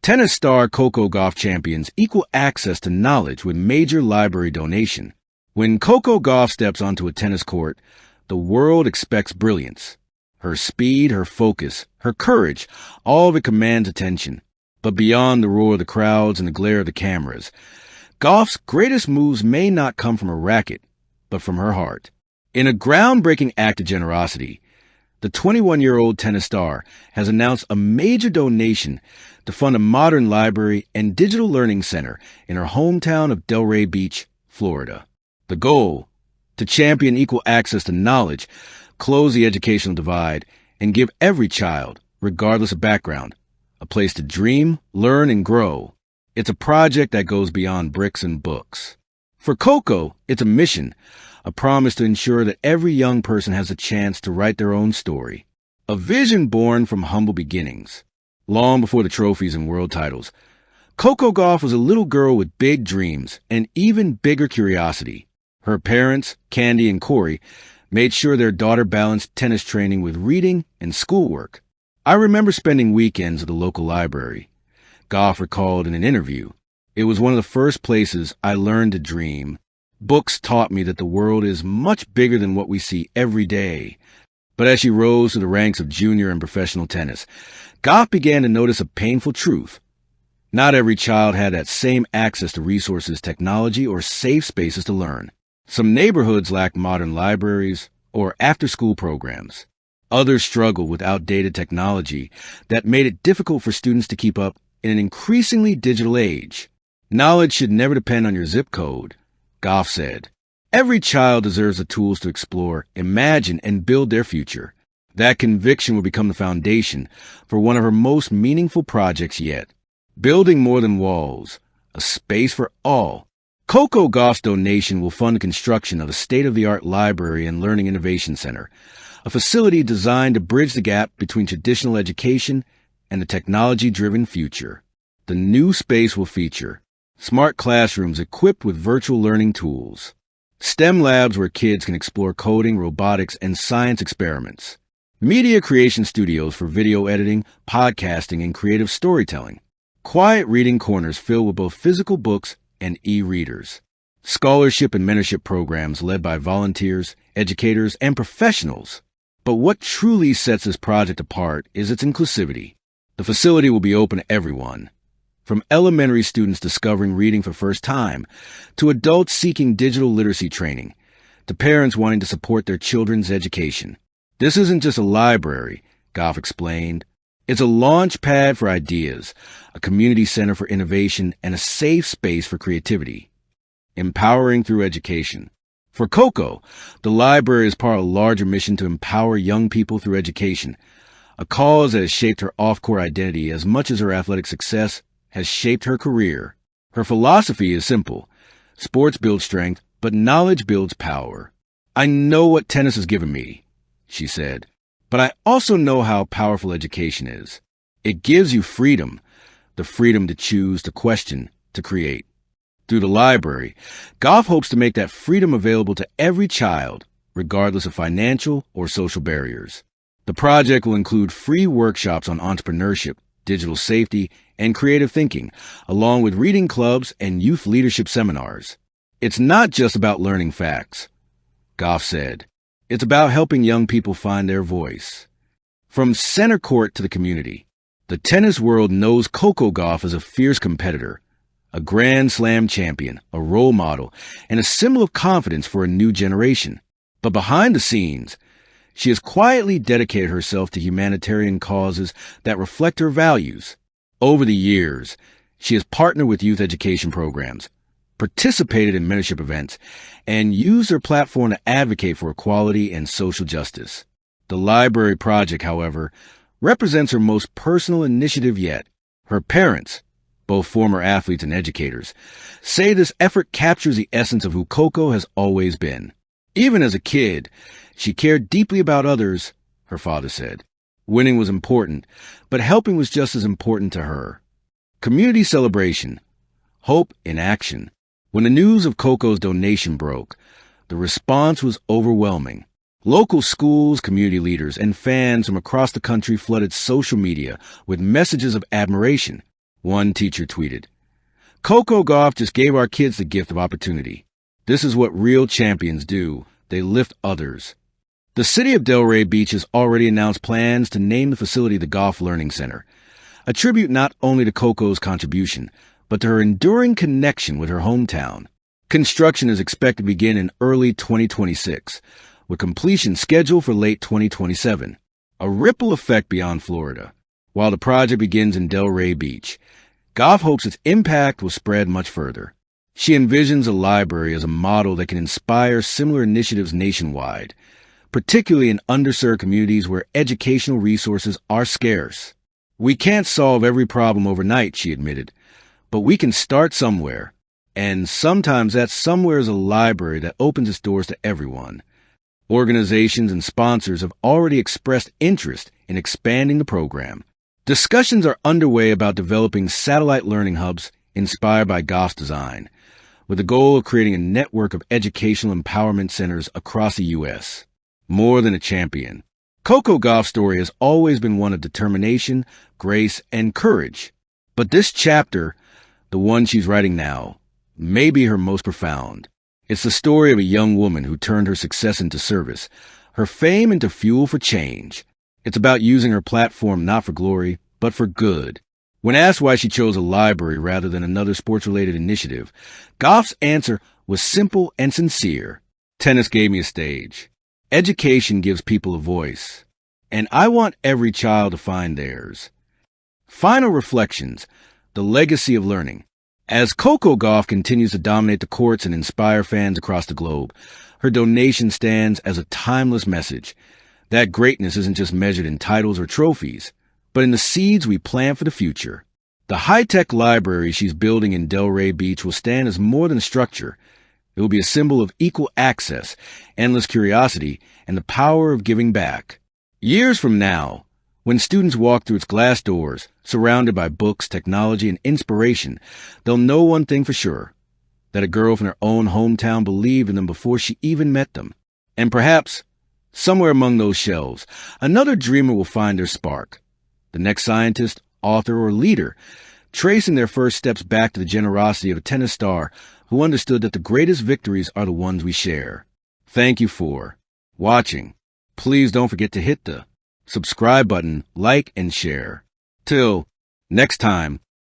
Tennis star Coco Gauff champions equal access to knowledge with major library donation. When Coco Gauff steps onto a tennis court, the world expects brilliance. Her speed, her focus, her courage, all of it commands attention. But beyond the roar of the crowds and the glare of the cameras, Gauff's greatest moves may not come from her racket, but from her heart. In a groundbreaking act of generosity, the 21-year-old tennis star has announced a major donation to fund a modern library and digital learning center in her hometown of Delray Beach, Florida. The goal: to champion equal access to knowledge, close the educational divide, and give every child, regardless of background, a place to dream, learn, and grow. It's a project that goes beyond bricks and books. For Coco, it's a mission, a promise to ensure that every young person has a chance to write their own story. A vision born from humble beginnings. Long before the trophies and world titles, Coco Gauff was a little girl with big dreams and even bigger curiosity. Her parents, Candy and Corey, made sure their daughter balanced tennis training with reading and schoolwork. "I remember spending weekends at the local library," Gauff recalled in an interview. "It was one of the first places I learned to dream. Books taught me that the world is much bigger than what we see every day." But as she rose to the ranks of junior and professional tennis, Gauff began to notice a painful truth. Not every child had that same access to resources, technology, or safe spaces to learn. Some neighborhoods lacked modern libraries or after-school programs. Others struggled with outdated technology that made it difficult for students to keep up in an increasingly digital age. "Knowledge should never depend on your zip code," Gauff said. "Every child deserves the tools to explore, imagine, and build their future." That conviction will become the foundation for one of her most meaningful projects yet, building more than walls, a space for all. Coco Gauff's donation will fund the construction of a state-of-the-art library and learning innovation center, a facility designed to bridge the gap between traditional education and the technology-driven future. The new space will feature smart classrooms equipped with virtual learning tools, STEM labs where kids can explore coding, robotics, and science experiments, media creation studios for video editing, podcasting, and creative storytelling, quiet reading corners filled with both physical books and e-readers, scholarship and mentorship programs led by volunteers, educators, and professionals. But what truly sets this project apart is its inclusivity. The facility will be open to everyone, from elementary students discovering reading for the first time, to adults seeking digital literacy training, to parents wanting to support their children's education. "This isn't just a library," Gauff explained. "It's a launch pad for ideas, a community center for innovation, and a safe space for creativity." Empowering through education. For Coco, the library is part of a larger mission to empower young people through education, a cause that has shaped her off-court identity as much as her athletic success has shaped her career. Her philosophy is simple: sports build strength, but knowledge builds power. "I know what tennis has given me," she said, "but I also know how powerful education is. It gives you freedom, the freedom to choose, to question, to create." Through the library, Gauff hopes to make that freedom available to every child, regardless of financial or social barriers. The project will include free workshops on entrepreneurship, digital safety, and creative thinking, along with reading clubs and youth leadership seminars. "It's not just about learning facts," Gauff said. "It's about helping young people find their voice." From center court to the community, the tennis world knows Coco Gauff as a fierce competitor, a Grand Slam champion, a role model, and a symbol of confidence for a new generation. But behind the scenes, she has quietly dedicated herself to humanitarian causes that reflect her values. Over the years, she has partnered with youth education programs, participated in mentorship events, and used her platform to advocate for equality and social justice. The library project, however, represents her most personal initiative yet. Her parents, both former athletes and educators, say this effort captures the essence of who Coco has always been. Even as a kid, she cared deeply about others, her father said. Winning was important, but helping was just as important to her. Community celebration. Hope in action. When the news of Coco's donation broke, the response was overwhelming. Local schools, community leaders, and fans from across the country flooded social media with messages of admiration. One teacher tweeted, Coco Gauff just gave our kids the gift of opportunity. This is what real champions do. They lift others. The city of Delray Beach has already announced plans to name the facility the Gauff Learning Center, a tribute not only to Coco's contribution, but to her enduring connection with her hometown. Construction is expected to begin in early 2026, with completion scheduled for late 2027, a ripple effect beyond Florida. While the project begins in Delray Beach, Gauff hopes its impact will spread much further. She envisions a library as a model that can inspire similar initiatives nationwide, particularly in underserved communities where educational resources are scarce. We can't solve every problem overnight, she admitted, but we can start somewhere. And sometimes that somewhere is a library that opens its doors to everyone. Organizations and sponsors have already expressed interest in expanding the program. Discussions are underway about developing satellite learning hubs inspired by Gauff's design, with the goal of creating a network of educational empowerment centers across the U.S. More than a champion, Coco Gauff's story has always been one of determination, grace, and courage. But this chapter, the one she's writing now, may be her most profound. It's the story of a young woman who turned her success into service, her fame into fuel for change. It's about using her platform not for glory, but for good. When asked why she chose a library rather than another sports-related initiative, Gauff's answer was simple and sincere. Tennis gave me a stage. Education gives people a voice. And I want every child to find theirs. Final reflections, the legacy of learning. As Coco Gauff continues to dominate the courts and inspire fans across the globe, her donation stands as a timeless message. That greatness isn't just measured in titles or trophies, but in the seeds we plant for the future. The high-tech library she's building in Delray Beach will stand as more than a structure. It will be a symbol of equal access, endless curiosity, and the power of giving back. Years from now, when students walk through its glass doors, surrounded by books, technology, and inspiration, they'll know one thing for sure, that a girl from their own hometown believed in them before she even met them. And perhaps, somewhere among those shelves, another dreamer will find their spark. The next scientist, author, or leader, tracing their first steps back to the generosity of a tennis star who understood that the greatest victories are the ones we share. Thank you for watching. Please don't forget to hit the subscribe button, like, and share. Till next time.